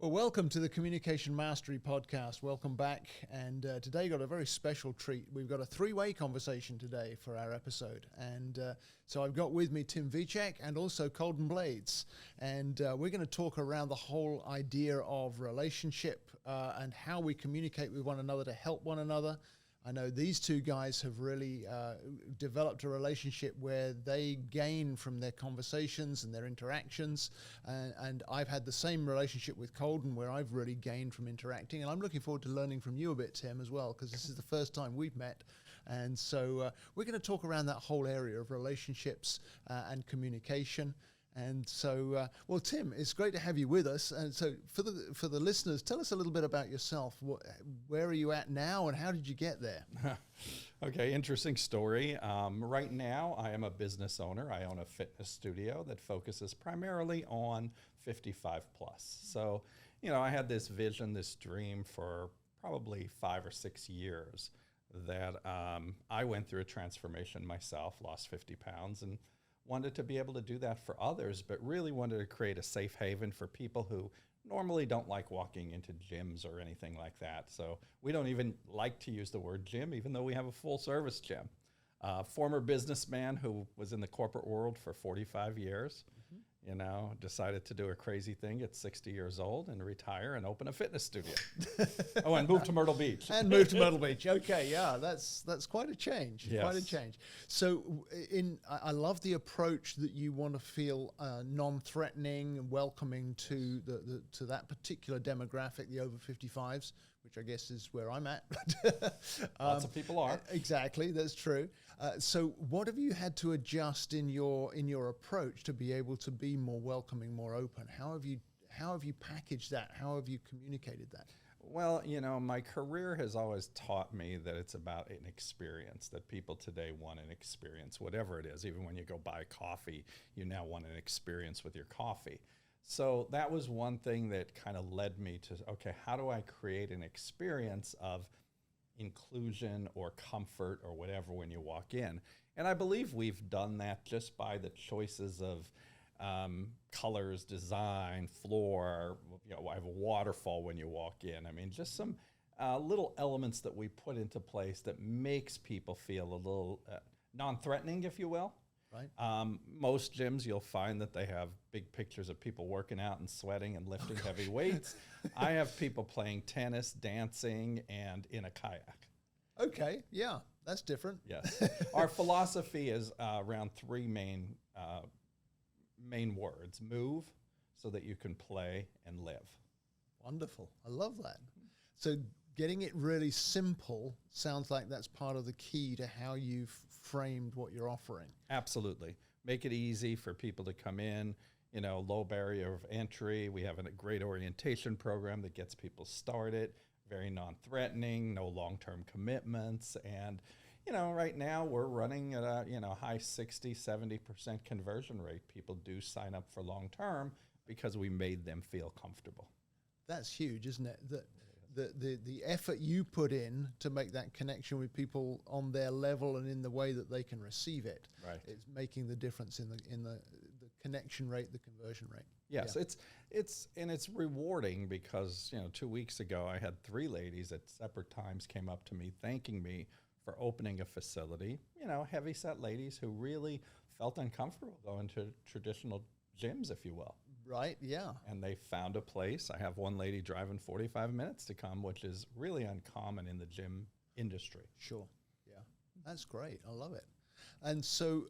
Well, welcome to the Communication Mastery Podcast. Welcome back. And today got a very special treat. We've got a three-way conversation today for our episode. And so I've got with me Tim Viechec and also Colden Blades. And we're going to talk around the whole idea of relationship and how we communicate with one another to help one another. I know these two guys have really developed a relationship where they gain from their conversations and their interactions. And I've had the same relationship with Colden where I've really gained from interacting. And I'm looking forward to learning from you a bit, Tim, as well, because this is the first time we've met. And so we're going to talk around that whole area of relationships and communication. And so, well, Tim, it's great to have you with us. And so for the listeners, tell us a little bit about yourself. Where are you at now and how did you get there? Okay, interesting story. Right now, I am a business owner. I own a fitness studio that focuses primarily on 55 plus. So, I had this vision, this dream for probably 5 or 6 years that I went through a transformation myself, lost 50 pounds, and wanted to be able to do that for others, but really wanted to create a safe haven for people who normally don't like walking into gyms or anything like that. So we don't even like to use the word gym, even though we have a full service gym. Former businessman who was in the corporate world for 45 years, decided to do a crazy thing at 60 years old and retire and open a fitness studio. And move to Myrtle Beach. Okay, yeah, that's quite a change. Yes. Quite a change. So I love the approach that you want to feel non-threatening and welcoming to to that particular demographic, the over 55s, which I guess is where I'm at. Lots of people are. Exactly, that's true. So what have you had to adjust in your approach to be able to be more welcoming, more open? How have you packaged that? How have you communicated that? Well, my career has always taught me that it's about an experience, that people today want an experience, whatever it is. Even when you go buy coffee, you now want an experience with your coffee. So that was one thing that kind of led me to, okay, how do I create an experience of inclusion or comfort or whatever when you walk in? And I believe we've done that just by the choices of colors, design, floor. I have a waterfall when you walk in. I mean, just some little elements that we put into place that makes people feel a little non-threatening, if you will. Right. Most gyms, you'll find that they have big pictures of people working out and sweating and lifting heavy weights. I have people playing tennis, dancing, and in a kayak. Okay, yeah, that's different. Yes. Our philosophy is around three main words: move so that you can play and live. Wonderful. I love that. So getting it really simple sounds like that's part of the key to how you've framed what you're offering. Absolutely. Make it easy for people to come in, low barrier of entry. We have a great orientation program that gets people started, very non-threatening, no long-term commitments. And, right now we're running at a, high 60, 70% conversion rate. People do sign up for long-term because we made them feel comfortable. That's huge, isn't it? The effort you put in to make that connection with people on their level and in the way that they can receive it, right, it's making the difference in the connection rate, the conversion rate. Yes, yeah. It's rewarding because 2 weeks ago I had 3 ladies at separate times came up to me thanking me for opening a facility. Heavy set ladies who really felt uncomfortable going to traditional gyms, if you will. Right, yeah. And they found a place. I have one lady driving 45 minutes to come, which is really uncommon in the gym industry. Sure, yeah. That's great. I love it. And so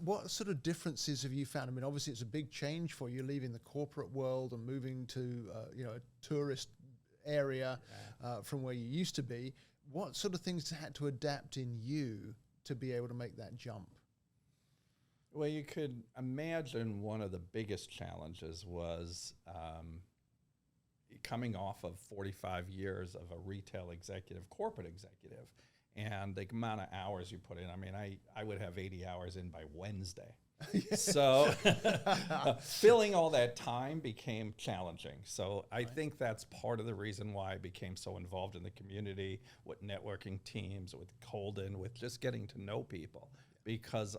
what sort of differences have you found? I mean, obviously it's a big change for you leaving the corporate world and moving to a tourist area from where you used to be. What sort of things had to adapt in you to be able to make that jump? Well, you could imagine one of the biggest challenges was coming off of 45 years of a retail executive, corporate executive, and the amount of hours you put in. I mean, I would have 80 hours in by Wednesday. So filling all that time became challenging. So I think that's part of the reason why I became so involved in the community, with networking teams, with Colden, with just getting to know people. Because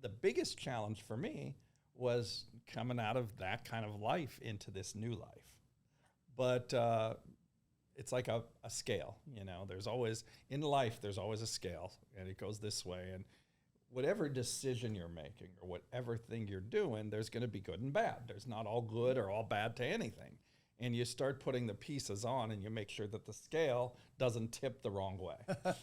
the biggest challenge for me was coming out of that kind of life into this new life. but it's like a scale, you know. There's always, in life, there's always a scale, and it goes this way. And whatever decision you're making or whatever thing you're doing, there's going to be good and bad. There's not all good or all bad to anything. And you start putting the pieces on, and you make sure that the scale doesn't tip the wrong way.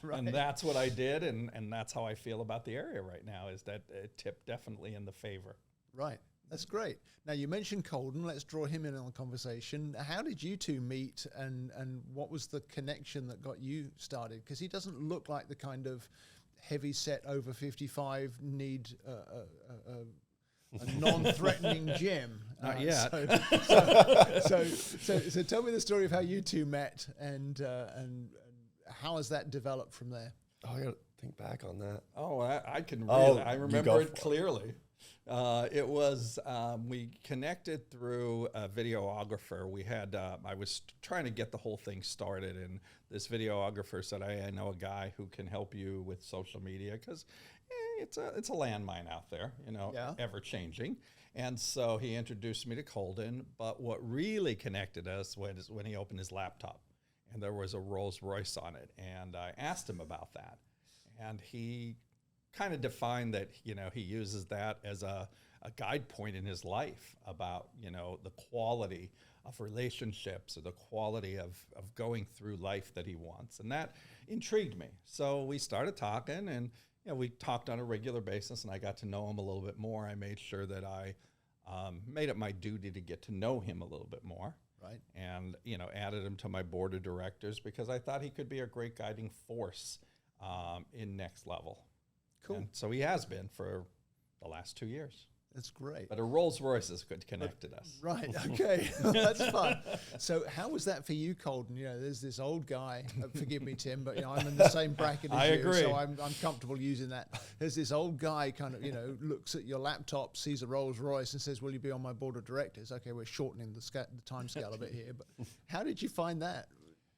Right. And that's what I did, and that's how I feel about the area right now, is that it tipped definitely in the favor. Right. That's great. Now, you mentioned Colden. Let's draw him in on the conversation. How did you two meet, and what was the connection that got you started? Because he doesn't look like the kind of heavy set over 55 need a non-threatening gym. Not yet. So tell me the story of how you two met, and how has that developed from there? Oh, I got to think back on that. Oh, I can really, I remember it for it. clearly. It was, we connected through a videographer. We had, I was trying to get the whole thing started, and this videographer said, I know a guy who can help you with social media, because it's a landmine out there, you know, ever changing. And so he introduced me to Colden, but what really connected us was when he opened his laptop, and there was a Rolls Royce on it. And I asked him about that, and he kind of defined that, you know, he uses that as a guide point in his life about, you know, the quality of relationships or the quality of going through life that he wants. And that intrigued me. So we started talking, and, you know, we talked on a regular basis, and I got to know him a little bit more. I made sure that I made it my duty to get to know him a little bit more. Right. And, you know, added him to my board of directors because I thought he could be a great guiding force in Next Level. Cool. And so he has been for the last 2 years. That's great. But a Rolls Royce has connected us. Right. Okay. That's fun. So how was that for you, Colden? You know, there's this old guy. Forgive me, Tim, but you know, I'm in the same bracket as I you, agree. so I'm comfortable using that. There's this old guy kind of, you know, looks at your laptop, sees a Rolls Royce, and says, "Will you be on my board of directors?" Okay, we're shortening the time scale a bit here, but how did you find that?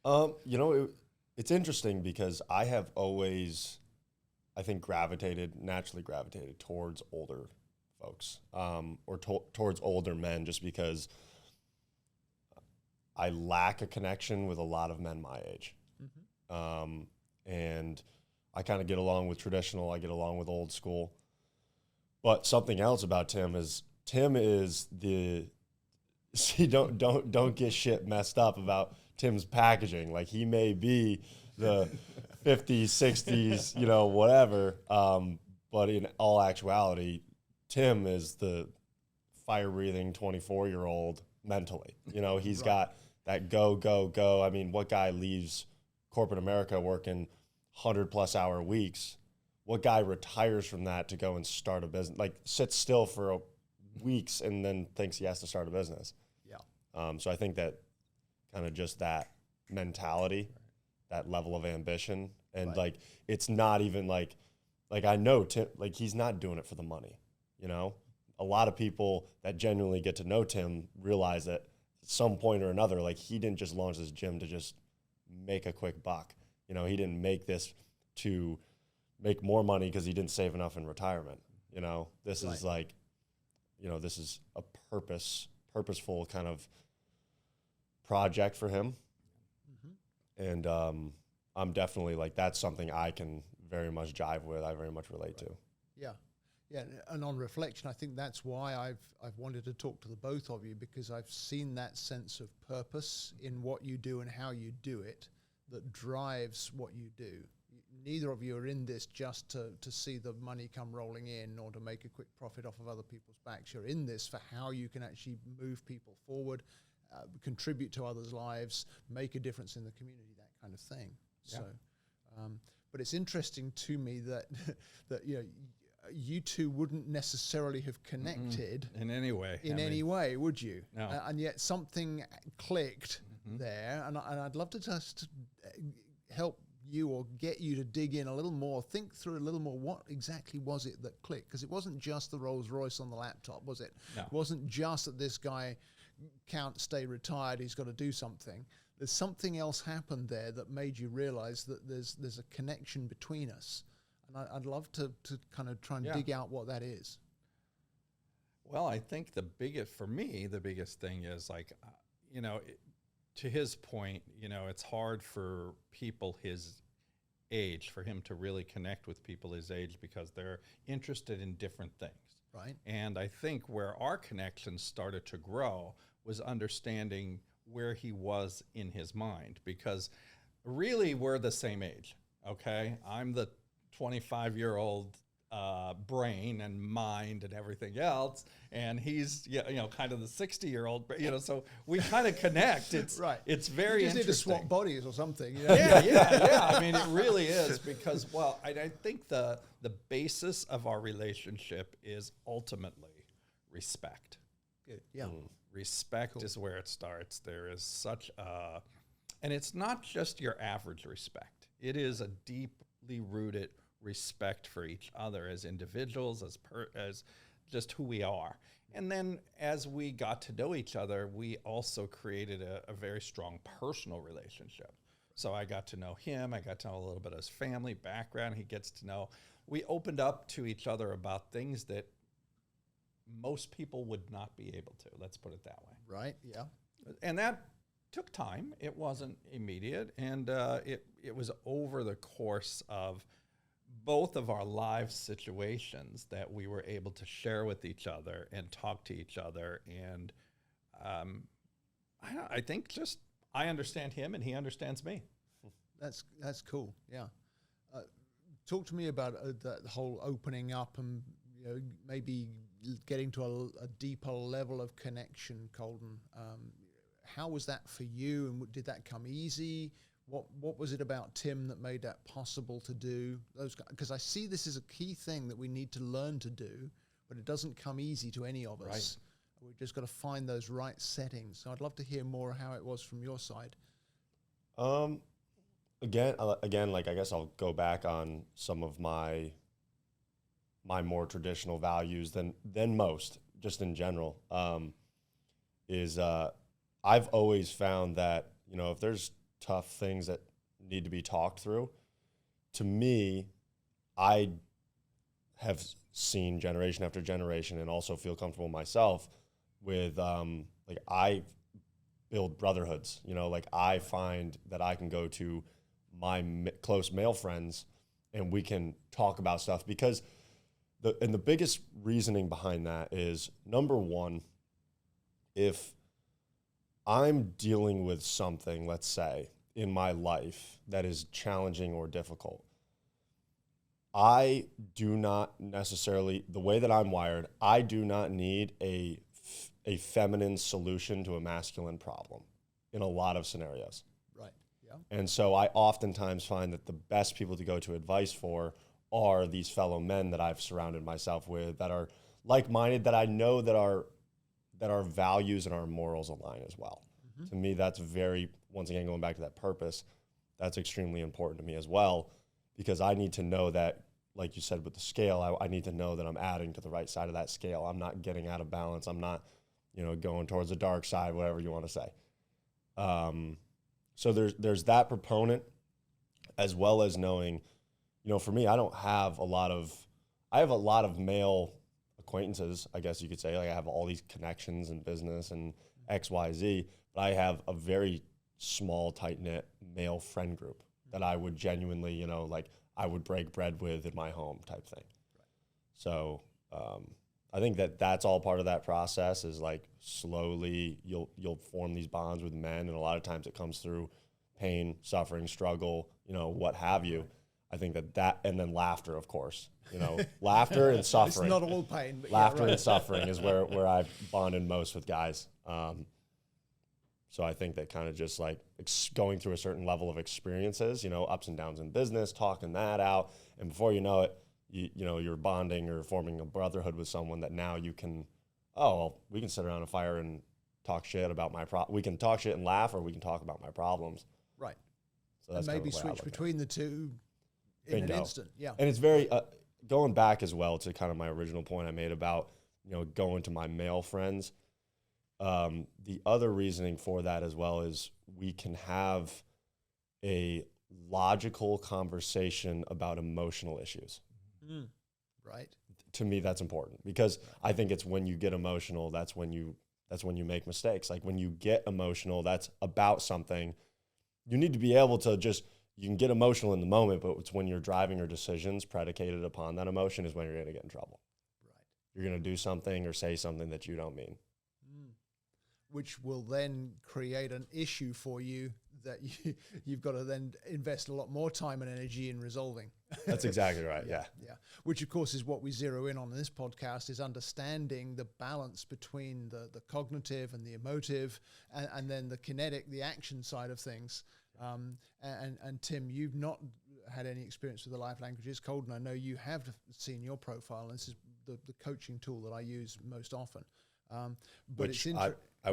You know, it's interesting because I have always, I think, naturally gravitated towards older folks, or towards older men, just because I lack a connection with a lot of men my age. Mm-hmm. And I kind of get along with traditional, I get along with old school. But something else about Tim is the, see, don't get shit messed up about Tim's packaging. Like, he may be the 50s, 60s, you know, whatever. But in all actuality, Tim is the fire-breathing 24-year-old mentally. You know, he's got that go, go, go. I mean, what guy leaves corporate America working 100-plus hour weeks? What guy retires from that to go and start a business? Like, sits still for weeks and then thinks he has to start a business. Yeah. So I think that kind of just that mentality, that level of ambition, and like, it's not even like I know Tim, like, he's not doing it for the money. You know, a lot of people that genuinely get to know Tim realize that at some point or another, like, he didn't just launch this gym to just make a quick buck. You know, he didn't make this to make more money because he didn't save enough in retirement. You know, this is like, you know, this is a purposeful kind of project for him. Mm-hmm. And I'm definitely, like, that's something I can very much jive with. I very much relate to. Yeah. Yeah, and on reflection, I think that's why I've wanted to talk to the both of you, because I've seen that sense of purpose in what you do and how you do it that drives what you do. Neither of you are in this just to see the money come rolling in or to make a quick profit off of other people's backs. You're in this for how you can actually move people forward, contribute to others' lives, make a difference in the community, that kind of thing. Yeah. So, but it's interesting to me that you know, you two wouldn't necessarily have connected in any way. Any way, would you? No. And yet something clicked there, and I'd love to just help you or get you to dig in a little more, think through a little more. What exactly was it that clicked? Because it wasn't just the Rolls Royce on the laptop, was it? No. It wasn't just that this guy can't stay retired, he's got to do something. There's something else happened there that made you realize that there's a connection between us. And I'd love to kind of try and dig out what that is. Well, I think for me, the biggest thing is, like, you know, to his point, it's hard for people his age, for him to really connect with people his age because they're interested in different things. Right. And I think where our connections started to grow was understanding where he was in his mind, because really we're the same age, okay? I'm the 25-year-old brain and mind and everything else, and he's kind of the 60-year-old, so we kind of connect. It's right. It's very you just interesting. need to swap bodies or something. Yeah. I mean, it really is, because I think the basis of our relationship is ultimately respect. Good. Yeah. Respect is where it starts. There is such a, and it's not just your average respect. It is a deeply rooted respect for each other as individuals, as just who we are. And then as we got to know each other, we also created a very strong personal relationship. So I got to know him. I got to know a little bit of his family background. He gets to know. We opened up to each other about things that most people would not be able to. Let's put it that way. Right. Yeah. And that took time. It wasn't immediate. And it was over the course of both of our life situations that we were able to share with each other and talk to each other. And I think just I understand him and he understands me. That's cool. Yeah. Talk to me about the whole opening up and maybe getting to a deeper level of connection, Colden. How was that for you, and did that come easy? What was it about Tim that made that possible to do? Because I see this as a key thing that we need to learn to do, but it doesn't come easy to any of us. Right. We've just got to find those right settings. So I'd love to hear more how it was from your side. Again, like I guess I'll go back on some of my more traditional values than most, just in general. I've always found that if there's tough things that need to be talked through, to me, I have seen generation after generation, and also feel comfortable myself with I build brotherhoods. I find that I can go to my close male friends and we can talk about stuff, because the biggest reasoning behind that is, number one, if I'm dealing with something, let's say, in my life that is challenging or difficult, I do not necessarily, the way that I'm wired, I do not need a feminine solution to a masculine problem in a lot of scenarios. Right. Yeah. And so I oftentimes find that the best people to go to advice for are these fellow men that I've surrounded myself with, that are like-minded, that I know that our values and our morals align as well. Mm-hmm. To me, that's once again, going back to that purpose, that's extremely important to me as well, because I need to know that, like you said with the scale, I need to know that I'm adding to the right side of that scale. I'm not getting out of balance. I'm not, going towards the dark side, whatever you want to say. So there's that proponent, as well as knowing, for me, I have a lot of male acquaintances, I guess you could say. Like, I have all these connections in business and X, Y, Z, but I have a very small, tight-knit male friend group that I would genuinely, I would break bread with in my home type thing. Right. So I think that's all part of that process, is like slowly you'll form these bonds with men, and a lot of times it comes through pain, suffering, struggle, what have you. I think that, and then laughter, of course, laughter and suffering. It's not all pain, but laughter and suffering is where I've bonded most with guys. So I think that kind of just like going through a certain level of experiences, ups and downs in business, talking that out, and before you know it, you're bonding or forming a brotherhood with someone that now you can, we can sit around a fire and talk shit about we can talk shit and laugh, or we can talk about my problems. Right. So that's and maybe kind of switch between the two in Bingo. an instant. Yeah. And it's very, going back as well to kind of my original point I made about, going to my male friends. The other reasoning for that as well is we can have a logical conversation about emotional issues. Right. To me, that's important, because I think it's when you get emotional, that's when That's when you make mistakes. Like when you get emotional, that's about something. You need to be able to you can get emotional in the moment, but it's when you're driving your decisions predicated upon that emotion is when you're going to get in trouble. Right. You're going to do something or say something that you don't mean. Which will then create an issue for you that you've got to then invest a lot more time and energy in resolving. That's exactly right. Yeah. Which, of course, is what we zero in on this podcast, is understanding the balance between the cognitive and the emotive and then the kinetic, the action side of things. And Tim, you've not had any experience with the life languages. Colden, I know you have seen your profile, and this is the coaching tool that I use most often. But Which it's I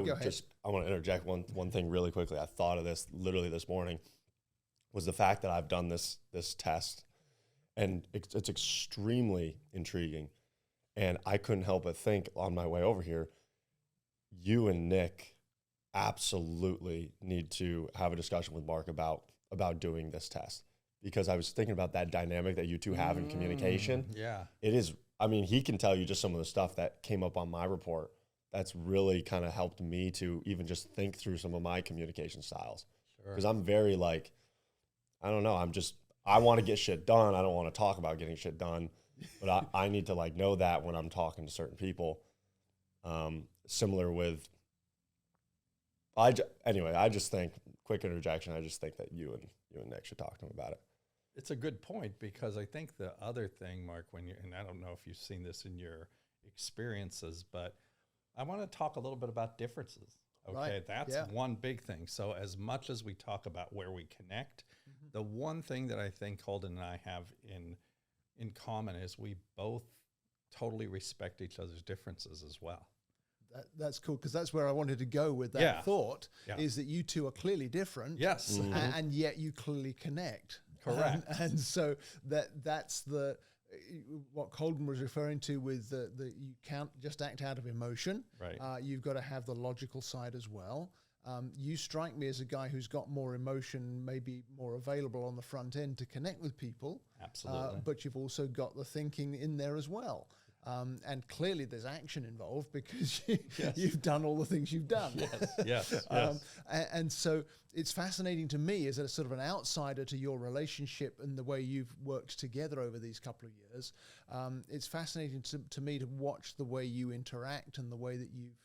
want to interject one thing really quickly. I thought of this literally this morning, was the fact that I've done this test, and it's extremely intriguing. And I couldn't help but think on my way over here, you and Nick absolutely need to have a discussion with Mark about doing this test, because I was thinking about that dynamic that you two have in communication. Yeah. It is, I mean, he can tell you just some of the stuff that came up on my report that's really kind of helped me to even just think through some of my communication styles. Because I'm very like, I don't know, I want to get shit done. I don't want to talk about getting shit done, but I need to like know that when I'm talking to certain people. Similar with, anyway, I just think, quick interjection, I just think that you and Nick should talk to him about it. It's a good point, because I think the other thing, Mark, and I don't know if you've seen this in your experiences, but I want to talk a little bit about differences. Okay, Right. That's one big thing. So as much as we talk about where we connect, the one thing that I think Colden and I have in common is we both totally respect each other's differences as well. That's cool, because that's where I wanted to go with that thought, Yeah. is that you two are clearly different. Yes. And yet you clearly connect. Correct. And so that's what Colden was referring to with the you can't just act out of emotion. Right. You've got to have the logical side as well. You strike me as a guy who's got more emotion, maybe more available on the front end to connect with people. Absolutely. But you've also got the thinking in there as well. And clearly there's action involved, because you've done all the things you've done. Yes. And so it's fascinating to me, as a sort of an outsider to your relationship and the way you've worked together over these couple of years. It's fascinating to me to watch the way you interact and the way that you've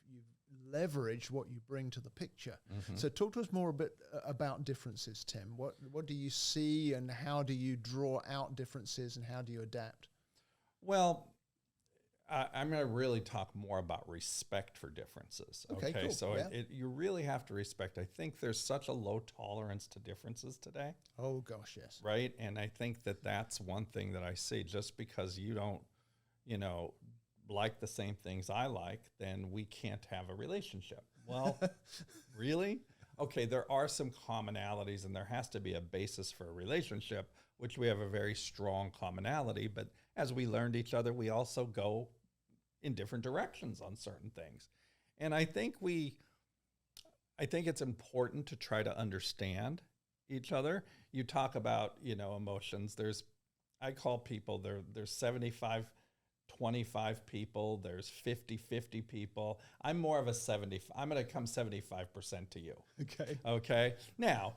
leveraged what you bring to the picture. So talk to us more a bit about differences, Tim. What do you see, and how do you draw out differences, and how do you adapt? Well, I'm going to really talk more about respect for differences. Okay, cool. So Yeah. you really have to respect. I think there's such a low tolerance to differences today. Oh, gosh, yes. Right. And I think that that's one thing that I see. Just because you don't, like the same things I like, then we can't have a relationship. Well, really? Okay, there are some commonalities, and there has to be a basis for a relationship, which we have a very strong commonality. But as we learned each other, we also go in different directions on certain things. And I think it's important to try to understand each other. You talk about, emotions. I call people, there's 75-25 people, there's 50-50 people. I'm more of a 70. I'm going to come 75% to you. Okay. Now,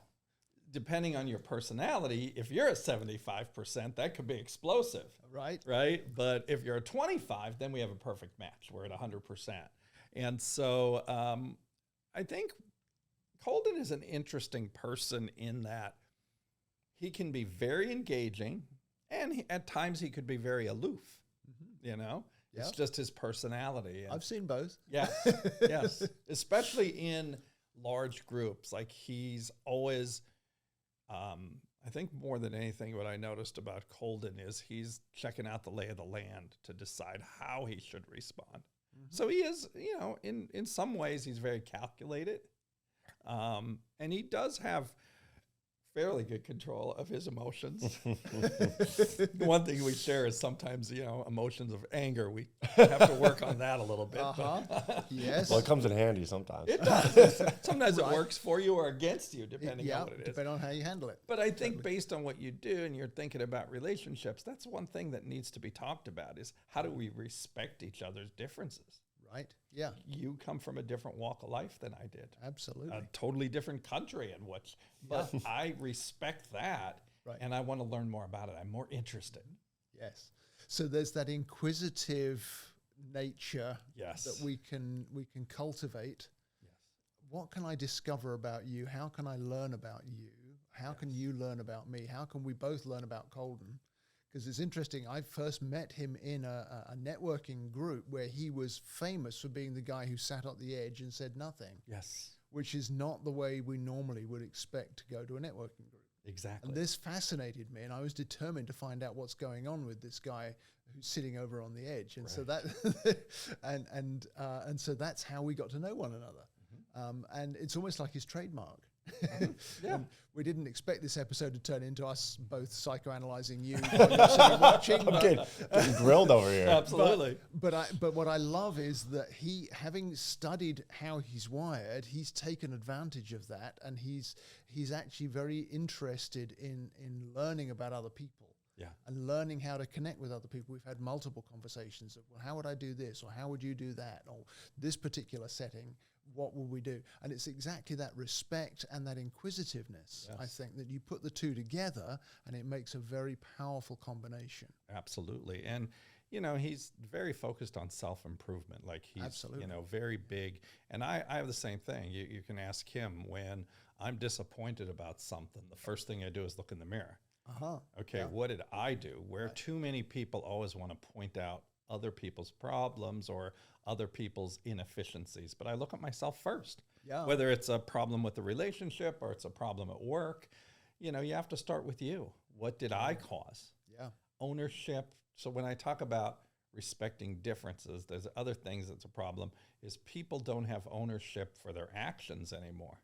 depending on your personality, if you're a 75%, that could be explosive. Right. But if you're a 25, then we have a perfect match. We're at 100%. And so I think Colden is an interesting person in that he can be very engaging, and at times he could be very aloof. It's just his personality. And I've seen both. Yeah. Yes. Especially in large groups. Like he's always, I think more than anything, what I noticed about Colden is he's checking out the lay of the land to decide how he should respond. So he is, in some ways he's very calculated. And he does have fairly good control of his emotions. The one thing we share is sometimes, emotions of anger. We have to work on that a little bit. Yes. Well, it comes in handy sometimes. It does. Sometimes it works for you or against you, depending on what it is. Depending on how you handle it. But I think based on what you do and you're thinking about relationships, that's one thing that needs to be talked about, is how do we respect each other's differences? Right. Yeah. You come from a different walk of life than I did. Absolutely. A totally different country in which, but I respect that. Right. And I want to learn more about it. I'm more interested. Yes. So there's that inquisitive nature that we can cultivate. Yes. What can I discover about you? How can I learn about you? How can you learn about me? How can we both learn about Colden? Because it's interesting. I first met him in a networking group where he was famous for being the guy who sat at the edge and said nothing. Yes. Which is not the way we normally would expect to go to a networking group. Exactly. And this fascinated me, and I was determined to find out what's going on with this guy who's sitting over on the edge. And so that, and so that's how we got to know one another. And it's almost like his trademark. Yeah. We didn't expect this episode to turn into us both psychoanalyzing you while you're sitting watching. I'm getting grilled over here. Absolutely. But what I love is that he, having studied how he's wired, he's taken advantage of that, and he's actually very interested in learning about other people. Yeah. And learning how to connect with other people. We've had multiple conversations of, well, how would I do this? Or how would you do that? Or this particular setting, what will we do? And it's exactly that respect and that inquisitiveness, I think, that you put the two together and it makes a very powerful combination. Absolutely. And, you know, he's very focused on self-improvement. Like he's, you know, very big. And I have the same thing. You can ask him when I'm disappointed about something. The first thing I do is look in the mirror. Okay, what did I do? Where too many people always want to point out other people's problems or other people's inefficiencies. But I look at myself first. Whether it's a problem with the relationship or it's a problem at work, you know, you have to start with you. What did I cause? Ownership. So when I talk about respecting differences, there's other things that's a problem, is people don't have ownership for their actions anymore.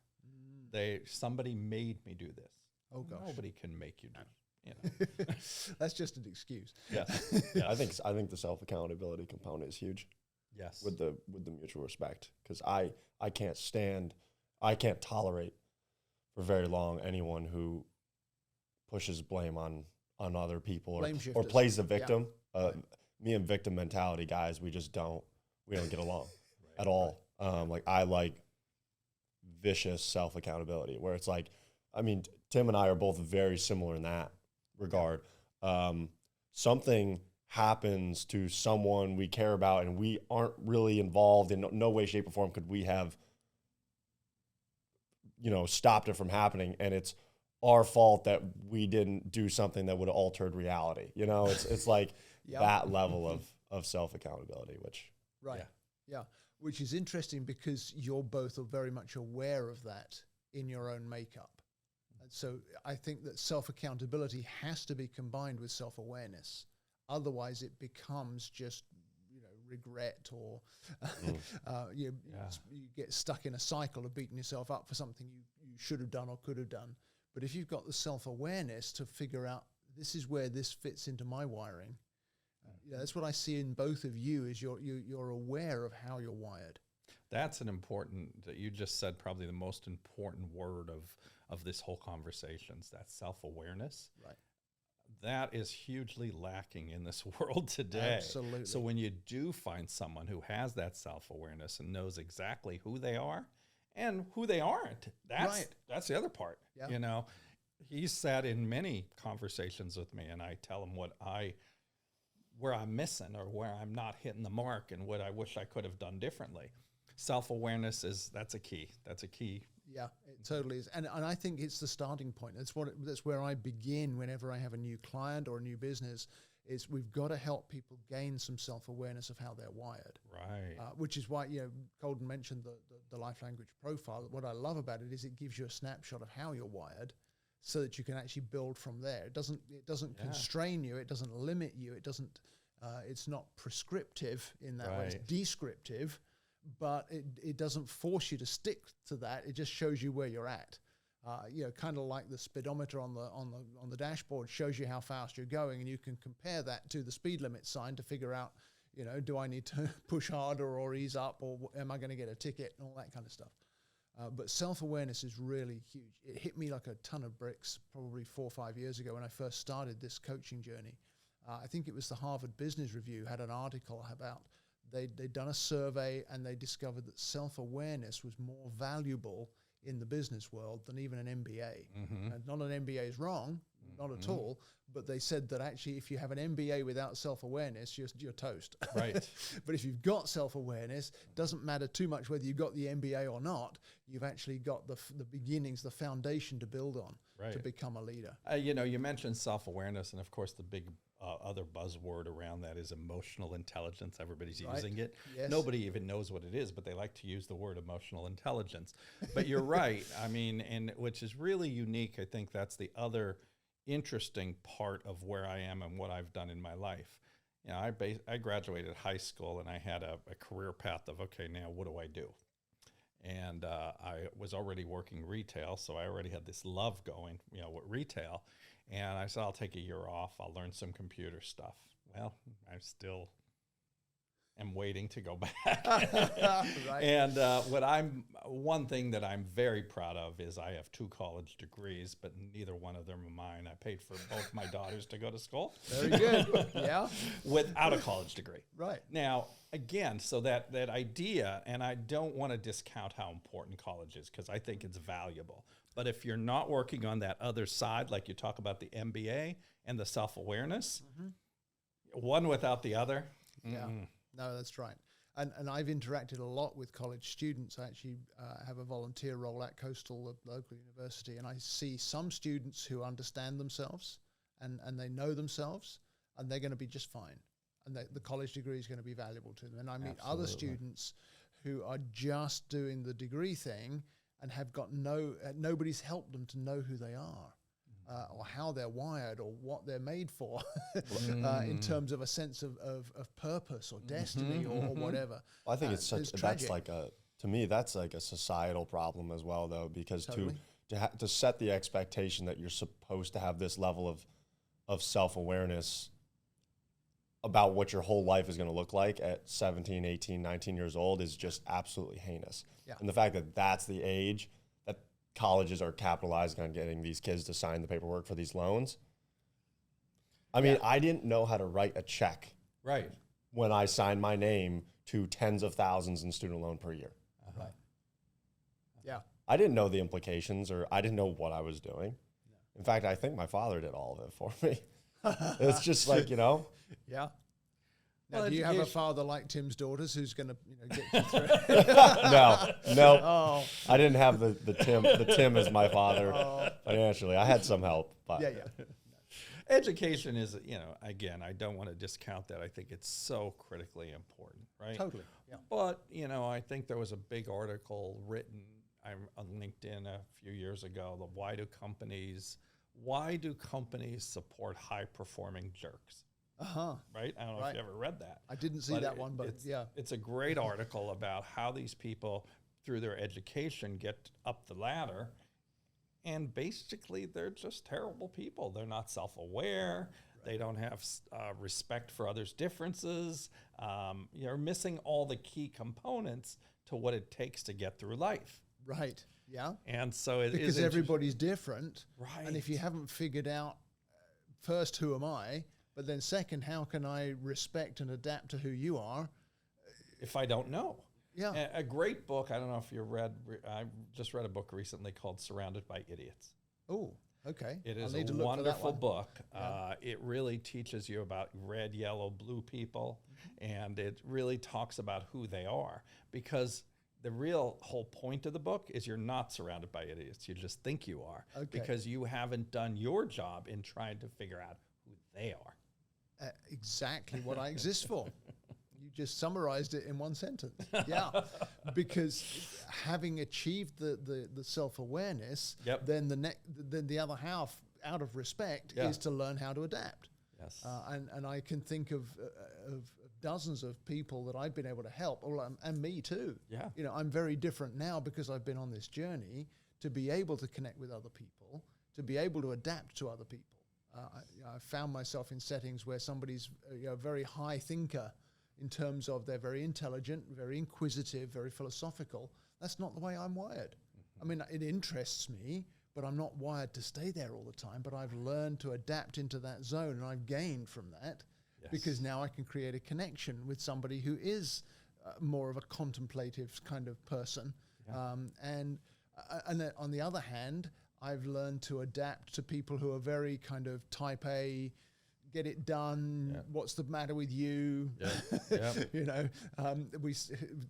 Somebody made me do this. Oh gosh. Nobody can make you do. You know. That's just an excuse. Yes. I think the self accountability component is huge. Yes. With the mutual respect, because I can't tolerate for very long anyone who pushes blame on other people or plays the victim. Me and victim mentality guys, we don't get along at all. Like I like vicious self accountability where it's like, I mean, Tim and I are both very similar in that regard. Something happens to someone we care about and we aren't really involved in no way, shape, or form could we have, you know, stopped it from happening, and it's our fault that we didn't do something that would have altered reality. You know, it's like that level of self accountability, which which is interesting because you're both very much aware of that in your own makeup. So I think that self-accountability has to be combined with self-awareness. Otherwise, it becomes just, you know, regret or you get stuck in a cycle of beating yourself up for something you should have done or could have done. But if you've got the self-awareness to figure out this is where this fits into my wiring, that's what I see in both of you is you're aware of how you're wired. That's an important, that you just said probably the most important word of this whole conversation, is that self-awareness. Right. That is hugely lacking in this world today. Absolutely. So when you do find someone who has that self-awareness and knows exactly who they are and who they aren't, that's the other part. You know, he's sat in many conversations with me and I tell him where I'm missing or where I'm not hitting the mark and what I wish I could have done differently. Self-awareness that's a key. That's a key. Yeah, it totally is. And I think it's the starting point. That's where I begin whenever I have a new client or a new business, is we've got to help people gain some self-awareness of how they're wired. Right. Which is why, you know, Colden mentioned the life language profile. What I love about it is it gives you a snapshot of how you're wired so that you can actually build from there. It doesn't constrain you. It doesn't limit you. It's not prescriptive in that way. It's descriptive. But it doesn't force you to stick to that. It just shows you where you're at. You know, kind of like the speedometer on the dashboard shows you how fast you're going, and you can compare that to the speed limit sign to figure out, you know, do I need to push harder or ease up, or am I going to get a ticket, and all that kind of stuff. But self-awareness is really huge. It hit me like a ton of bricks probably 4 or 5 years ago when I first started this coaching journey. I think it was the Harvard Business Review had an article about they'd done a survey and they discovered that self-awareness was more valuable in the business world than even an MBA. And not an MBA is wrong, not at all, but they said that actually if you have an MBA without self-awareness, you're toast. Right. But if you've got self-awareness, doesn't matter too much whether you've got the MBA or not, you've actually got the beginnings, the foundation to build on to become a leader. You mentioned self-awareness, and of course the big other buzzword around that is emotional intelligence. Everybody's using it. Yes. Nobody even knows what it is, but they like to use the word emotional intelligence. But you're right. I mean, and which is really unique. I think that's the other interesting part of where I am and what I've done in my life. I graduated high school and I had a career path of, okay, now what do I do? And I was already working retail, so I already had this love going, with retail. And I said, I'll take a year off. I'll learn some computer stuff. Well, I still am waiting to go back. Right. And one thing that I'm very proud of is I have 2 college degrees, but neither one of them are mine. I paid for both my daughters to go to school. Very good. Yeah. Without a college degree. Right. Now, again, so that idea, and I don't want to discount how important college is because I think it's valuable. But if you're not working on that other side, like you talk about the MBA and the self-awareness, one without the other. Yeah. No, that's right. And I've interacted a lot with college students. I actually have a volunteer role at Coastal, the local university, and I see some students who understand themselves and they know themselves, and they're going to be just fine. And the college degree is going to be valuable to them. And I meet other students who are just doing the degree thing and have got nobody's helped them to know who they are. Or how they're wired, or what they're made for, in terms of a sense of purpose or destiny or whatever. Well, I think that's like to me, that's like a societal problem as well, though, because to set the expectation that you're supposed to have this level of self-awareness about what your whole life is going to look like at 17, 18, 19 years old is just absolutely heinous. Yeah. And the fact that that's the age that colleges are capitalizing on getting these kids to sign the paperwork for these loans. I mean, I didn't know how to write a check when I signed my name to tens of thousands in student loan per year. Right. Yeah. I didn't know the implications, or I didn't know what I was doing. No. In fact, I think my father did all of it for me. It's just like, Yeah. Now, Well, do you have a father like Tim's daughters who's going to get you through? No. Oh. I didn't have the Tim as my father financially. I had some help, but Yeah. Education is, again, I don't want to discount that. I think it's so critically important, right? Totally. Yeah. But, I think there was a big article written on LinkedIn a few years ago, why do companies support high-performing jerks? Right? I don't know if you ever read that. I didn't see that one, but It's a great article about how these people, through their education, get up the ladder. And basically, they're just terrible people. They're not self-aware. They don't have respect for others' differences. You're missing all the key components to what it takes to get through life. Right. Yeah. And so because everybody's different. Right. And if you haven't figured out, first, who am I? But then second, how can I respect and adapt to who you are? If I don't know. Yeah. A great book, I don't know if you read, I just read a book recently called Surrounded by Idiots. Oh, okay. It is a wonderful book. Yeah. It really teaches you about red, yellow, blue people, and it really talks about who they are, because the real whole point of the book is you're not surrounded by idiots. You just think you are, because you haven't done your job in trying to figure out who they are. Exactly what I exist for. You just summarized it in one sentence. Yeah, because having achieved the self-awareness, then the other half, out of respect, is to learn how to adapt. Yes. And I can think of dozens of people that I've been able to help, and me too. Yeah. I'm very different now because I've been on this journey to be able to connect with other people, to be able to adapt to other people. I found myself in settings where somebody's a very high thinker in terms of they're very intelligent, very inquisitive, very philosophical. That's not the way I'm wired. I mean, it interests me, but I'm not wired to stay there all the time. But I've learned to adapt into that zone, and I've gained from that. because now I can create a connection with somebody who is more of a contemplative kind of person. Yeah. And then on the other hand, I've learned to adapt to people who are very kind of type A, get it done. Yeah. What's the matter with you? Yeah. You know,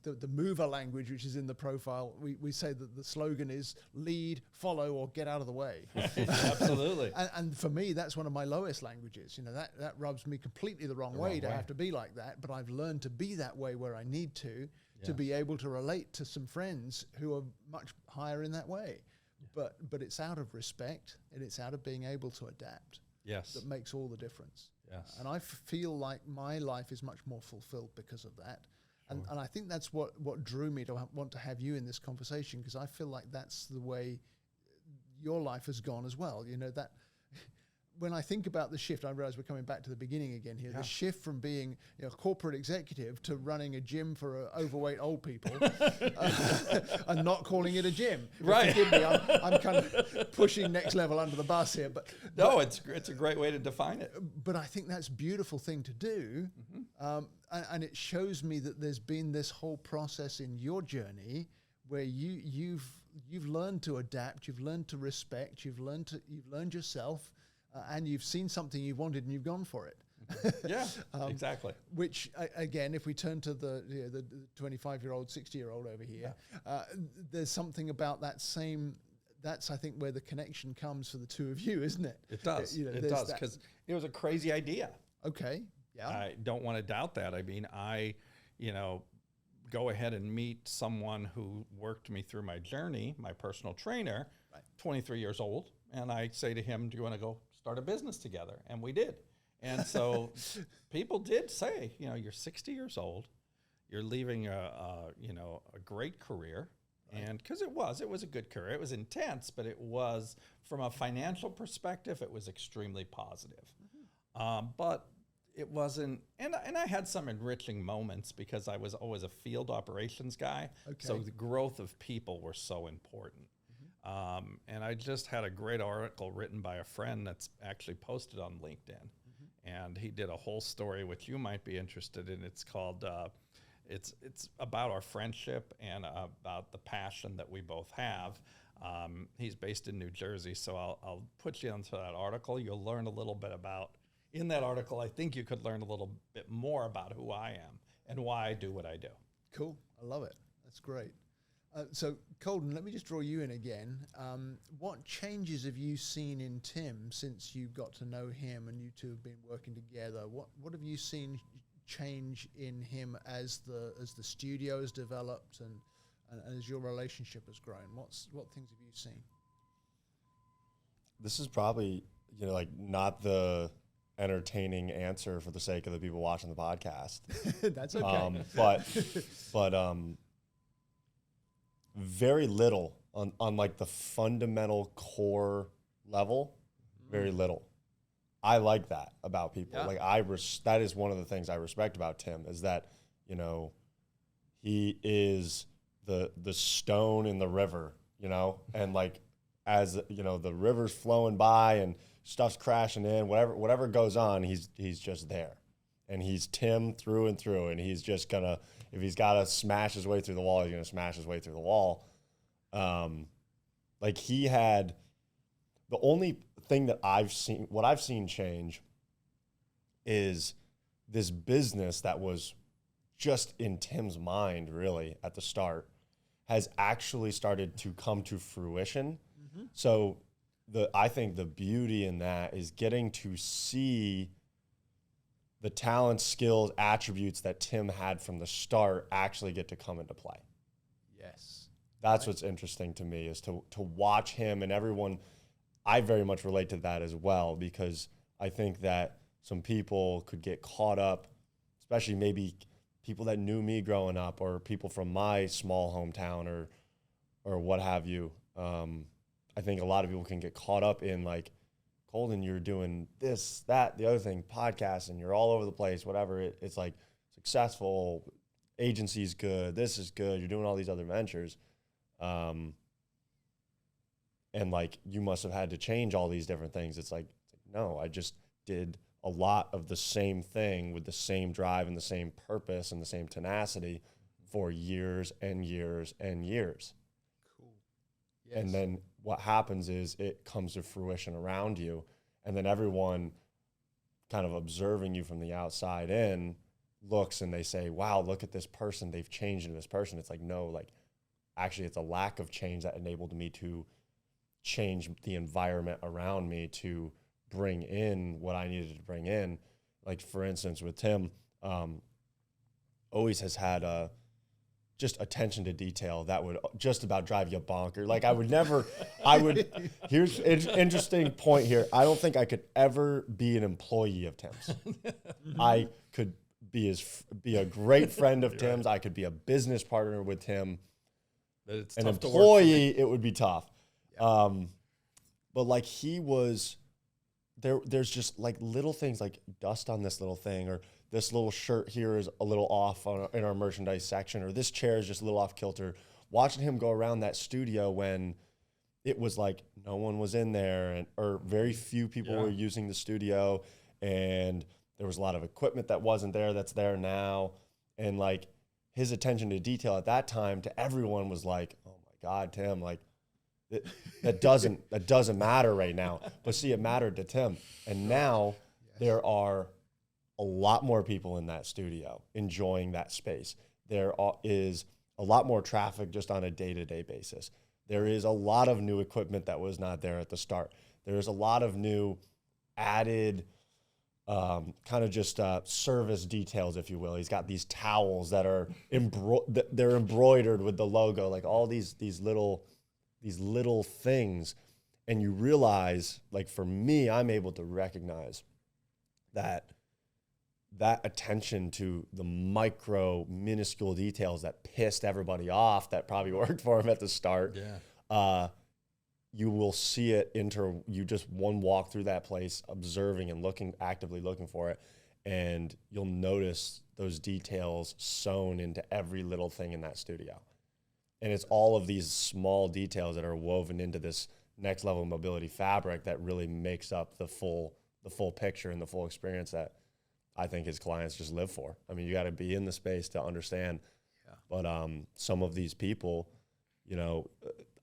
the mover language, which is in the profile, we say that the slogan is lead, follow, or get out of the way. Absolutely. And for me, that's one of my lowest languages. You know, that rubs me completely the wrong way to have to be like that. But I've learned to be that way where I need to be able to relate to some friends who are much higher in that way. But it's out of respect, and it's out of being able to adapt. Yes. That makes all the difference. Yes. And I feel like my life is much more fulfilled because of that. And I think that's what drew me to want to have you in this conversation, because I feel like that's the way your life has gone as well. You know, that when I think about the shift, I realize we're coming back to the beginning again here. Yeah. The shift from being a corporate executive to running a gym for overweight old people and not calling it a gym. Right. Forgive me, I'm kind of pushing next level under the bus here. But it's a great way to define it. But I think that's a beautiful thing to do. Mm-hmm. And it shows me that there's been this whole process in your journey where you've learned to adapt, you've learned to respect, you've learned yourself. And you've seen something you wanted and you've gone for it. Yeah, exactly. Which, again, if we turn to the 25-year-old, 60-year-old over here, there's something about that's, I think, where the connection comes for the two of you, isn't it? It does. It does, because it was a crazy idea. Okay, yeah. I don't want to doubt that. I mean, I go ahead and meet someone who worked me through my journey, my personal trainer, 23 years old, and I say to him, do you want to go start a business together? And we did. And so people did say, you're 60 years old, you're leaving a great career. Right. And because it was a good career. It was intense, but it was, from a financial perspective, it was extremely positive. Mm-hmm. But it wasn't, and I had some enriching moments because I was always a field operations guy. Okay. So the growth of people were so important. And I just had a great article written by a friend that's actually posted on LinkedIn. Mm-hmm. And he did a whole story, which you might be interested in. It's called, it's about our friendship and about the passion that we both have. He's based in New Jersey, so I'll put you onto that article. You'll learn a little bit about, in that article, I think you could learn a little bit more about who I am and why I do what I do. Cool. I love it. That's great. So, Colden, let me just draw you in again. What changes have you seen in Tim since you got to know him and you two have been working together? What have you seen change in him as the studio has developed and as your relationship has grown? What things have you seen? This is probably not the entertaining answer for the sake of the people watching the podcast. That's okay. But very little on like the fundamental core level, very little. I like that about people. Yeah. Like that is one of the things I respect about Tim is that, he is the stone in the river, and like as the river's flowing by and stuff's crashing in, whatever goes on, he's just there. And he's Tim through and through, and he's just gonna, if he's gotta smash his way through the wall, he's gonna smash his way through the wall. Like he had, the only thing that I've seen change is this business that was just in Tim's mind really at the start has actually started to come to fruition. Mm-hmm. So I think the beauty in that is getting to see the talents, skills, attributes that Tim had from the start actually get to come into play. Yes. That's what's interesting to me is to watch him and everyone. I very much relate to that as well because I think that some people could get caught up, especially maybe people that knew me growing up or people from my small hometown or what have you. I think a lot of people can get caught up in like, Colden, you're doing this, that, the other thing, podcasts, and you're all over the place, whatever. It's like successful, agency's good, this is good, you're doing all these other ventures. And like, you must have had to change all these different things. It's like, no, I just did a lot of the same thing with the same drive and the same purpose and the same tenacity for years and years and years. Cool. Yes. And then what happens is it comes to fruition around you, and then everyone kind of observing you from the outside in looks and they say, wow, look at this person, they've changed into this person. It's like, no, like actually it's a lack of change that enabled me to change the environment around me to bring in what I needed to bring in. Like for instance, with Tim, always has had just attention to detail that would just about drive you bonker. Like here's an interesting point here. I don't think I could ever be an employee of Tim's. I could be a great friend of Tim's. I could be a business partner with Tim. But it's an tough to work employee, it would be tough. Yeah. But like he was there's just like little things like dust on this little thing, or this little shirt here is a little off in our merchandise section, or this chair is just a little off kilter. Watching him go around that studio when it was like no one was in there, or very few people were using the studio, and there was a lot of equipment that wasn't there that's there now. And like his attention to detail at that time to everyone was like, oh my God, Tim, like that doesn't matter right now. But see, it mattered to Tim. And now there are a lot more people in that studio enjoying that space. There is a lot more traffic just on a day-to-day basis. There is a lot of new equipment that was not there at the start. There's a lot of new added kind of just service details, if you will. He's got these towels that are they're embroidered with the logo, like all these little things. And you realize, like for me, I'm able to recognize that attention to the micro, minuscule details that pissed everybody off that probably worked for him at the start. Yeah. You will see it you just one walk through that place, observing and actively looking for it. And you'll notice those details sewn into every little thing in that studio. And it's all of these small details that are woven into this next level of mobility fabric that really makes up the full picture and the full experience that I think his clients just live for. I mean, you got to be in the space to understand. Yeah. But some of these people, you know,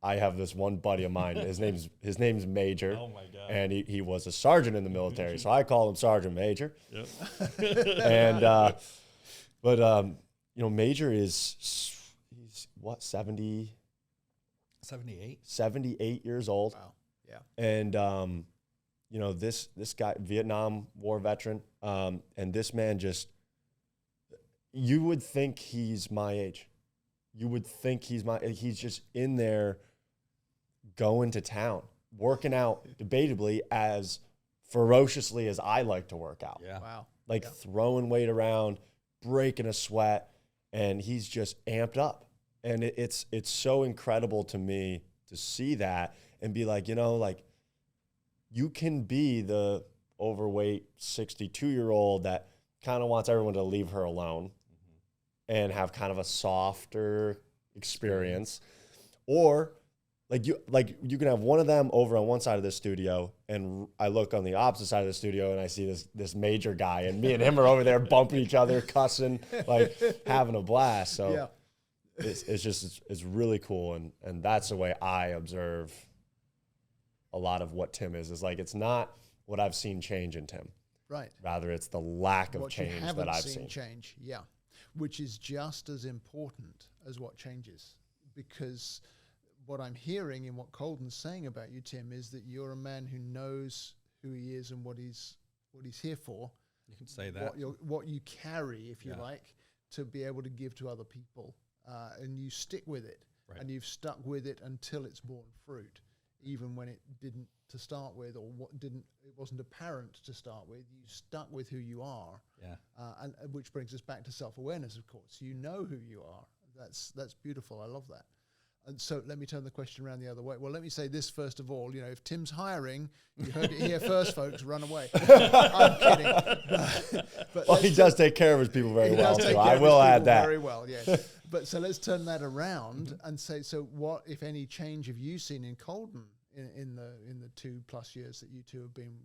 I have this one buddy of mine. His name's Major. Oh my God! And he was a sergeant in the military, so I call him Sergeant Major. Yep. And you know, Major he's what 78 years old. Wow. Yeah. And you know, this guy, Vietnam War veteran, and this man you would think he's my age. You would think he's just in there going to town, working out debatably as ferociously as I like to work out. Yeah. Wow. Like throwing weight around, breaking a sweat, and he's just amped up. And it's so incredible to me to see that and be like, you know, like you can be the overweight 62-year-old that kind of wants everyone to leave her alone and have kind of a softer experience. Or like you can have one of them over on one side of the studio, and I look on the opposite side of the studio and I see this Major guy, and me and him are over there bumping each other, cussing, like having a blast. So it's really cool. And that's the way I observe a lot of what Tim is like, it's not what I've seen change in Tim. Right. Rather, it's the lack of change that I've seen. Change, yeah. Which is just as important as what changes. Because what I'm hearing in what Colden's saying about you, Tim, is that you're a man who knows who he is and what he's here for. You can say that. What you carry, if you like, to be able to give to other people. And you stick with it. Right. And you've stuck with it until it's borne fruit. Even when it didn't to start with, or it wasn't apparent to start with, you stuck with who you are. Yeah. And which brings us back to self-awareness, of course. You know who you are. That's beautiful. I love that. And so let me turn the question around the other way. Well, let me say this first of all. You know, if Tim's hiring, you heard it here first, folks. Run away. I'm kidding. But well, he does take care of his people very well, so I will add that. Very well, yes. But so let's turn that around and say, so what, if any, change have you seen in Colden in the 2+ years that you two have been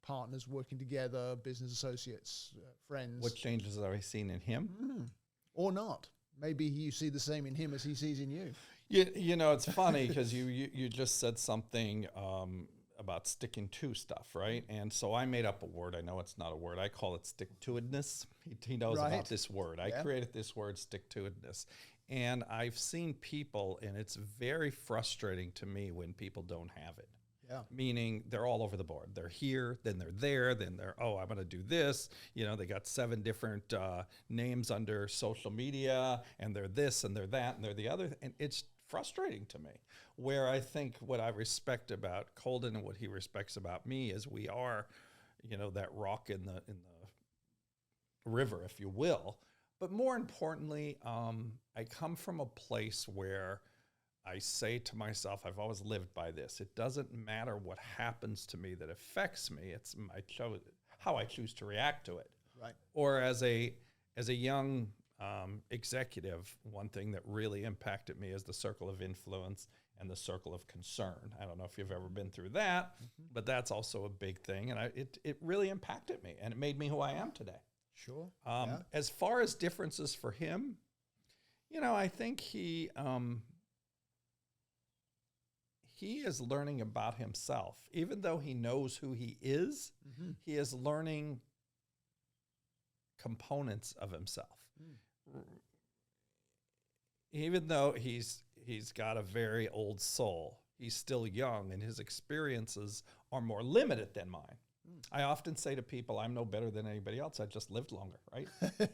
partners working together, business associates, friends. What changes have I seen in him? Or not. Maybe you see the same in him as he sees in you. You know, it's funny because you just said something about sticking to stuff, right? And so I made up a word. I know it's not a word. I call it stick-to-itness. He knows about this word. I created this word, stick-to-itness. And I've seen people, and it's very frustrating to me when people don't have it. Yeah. Meaning they're all over the board. They're here, then they're there, then they're, oh, I'm going to do this. You know, they got 7 different names under social media, and they're this, and they're that, and they're the other. And it's frustrating to me. Where I think what I respect about Colden and what he respects about me is we are, you know, that rock in the river, if you will. But more importantly, I come from a place where I say to myself, I've always lived by this. It doesn't matter what happens to me that affects me. It's how I choose to react to it. Right. Or as a young executive, one thing that really impacted me is the circle of influence and the circle of concern. I don't know if you've ever been through that, but that's also a big thing. And it really impacted me, and it made me who I am today. Sure. As far as differences for him, you know, I think he is learning about himself. Even though he knows who he is, he is learning components of himself. Even though he's got a very old soul, he's still young, and his experiences are more limited than mine. I often say to people, I'm no better than anybody else. I just lived longer, right?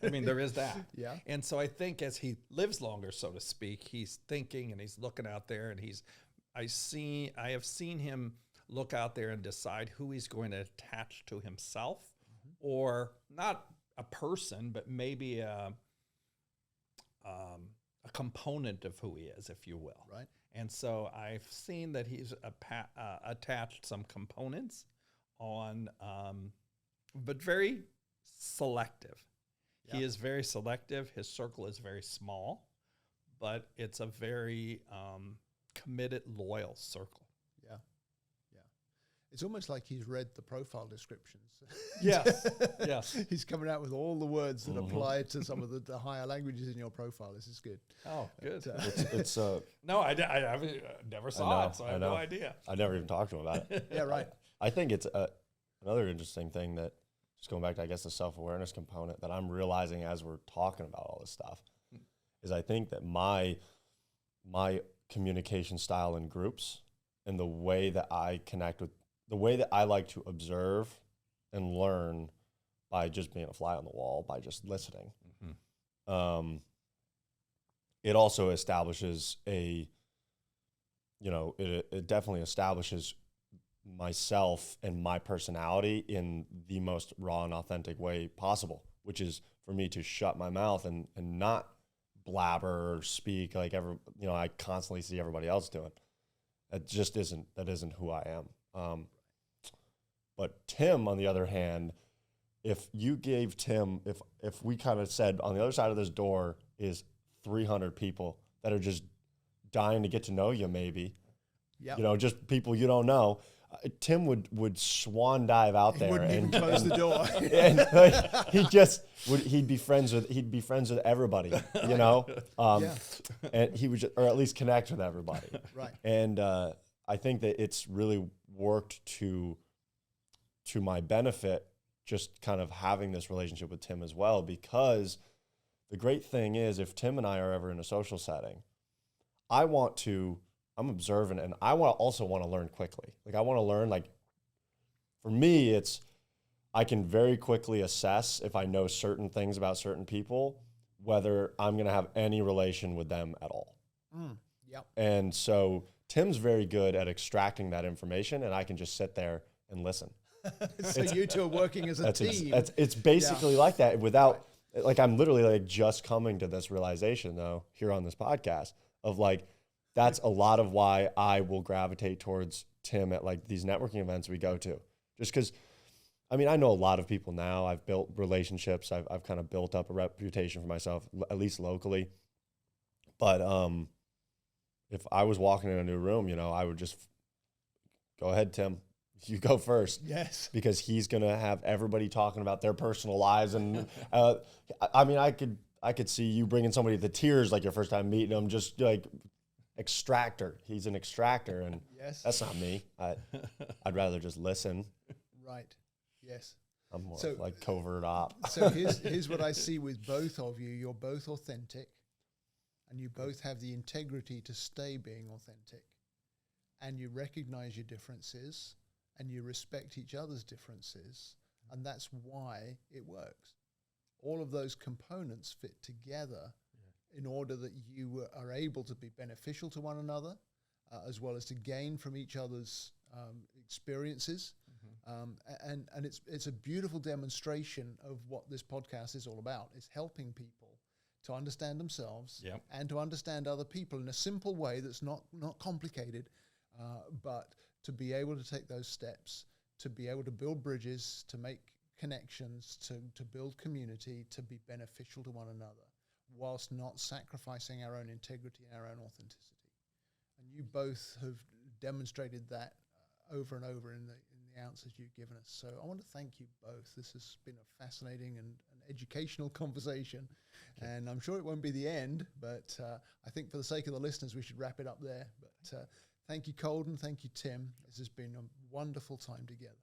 I mean, there is that. Yeah. And so I think as he lives longer, so to speak, he's thinking and he's looking out there, and I have seen him look out there and decide who he's going to attach to himself, or not a person, but maybe a component of who he is, if you will. Right. And so I've seen that he's attached some components on, but very selective. Yeah. He is very selective. His circle is very small, but it's a very committed, loyal circle. Yeah. Yeah. It's almost like he's read the profile descriptions. Yes. Yes. He's coming out with all the words that apply to some of the higher languages in your profile. This is good. Oh, good. It's No, I never saw it, so I have no idea. I never even talked to him about it. Yeah, right. I think it's another interesting thing that, just going back to, I guess, the self-awareness component that I'm realizing as we're talking about all this stuff, is I think that my communication style in groups and the way that I connect with, the way that I like to observe and learn by just being a fly on the wall, by just listening, it also establishes it definitely establishes myself and my personality in the most raw and authentic way possible, which is for me to shut my mouth and not blabber or speak like I constantly see everybody else doing. That isn't who I am. But Tim, on the other hand, if you gave Tim, if we kind of said on the other side of this door is 300 people that are just dying to get to know you, maybe, just people you don't know, Tim would swan dive out there and close the door. And he'd be friends with everybody, and he would or at least connect with everybody. Right. And I think that it's really worked to my benefit, just kind of having this relationship with Tim as well, because the great thing is, if Tim and I are ever in a social setting, I'm observant, and I also want to learn quickly. Like, I want to learn, for me, I can very quickly assess if I know certain things about certain people, whether I'm going to have any relation with them at all. Yep. And so Tim's very good at extracting that information, and I can just sit there and listen. So you two are working as a team. It's basically like that, without, I'm literally just coming to this realization, though, here on this podcast, of that's a lot of why I will gravitate towards Tim at these networking events we go to. Just because, I know a lot of people now. I've built relationships. I've kind of built up a reputation for myself, at least locally. But if I was walking in a new room, I would just go ahead, Tim. you go first. Yes. Because he's going to have everybody talking about their personal lives. And I mean, I could see you bringing somebody to tears like your first time meeting them, just like extractor. He's an extractor, and Yes. that's not me. I'd rather just listen. Right. Yes. I'm more So- like covert op. So here's what I see with both of you. You're both authentic, and you both have the integrity to stay being authentic, and you recognize your differences, and you respect each other's differences, and that's why it works. All of those components fit together in order that you are able to be beneficial to one another, as well as to gain from each other's experiences. And it's a beautiful demonstration of what this podcast is all about. It's helping people to understand themselves and to understand other people in a simple way that's not complicated, but to be able to take those steps, to be able to build bridges, to make connections, to build community, to be beneficial to one another, whilst not sacrificing our own integrity and our own authenticity. And you both have demonstrated that over and over in the answers you've given us. So I want to thank you both. This has been a fascinating and an educational conversation, and I'm sure it won't be the end, but I think for the sake of the listeners, we should wrap it up there. But thank you, Colden. Thank you, Tim. This has been a wonderful time together.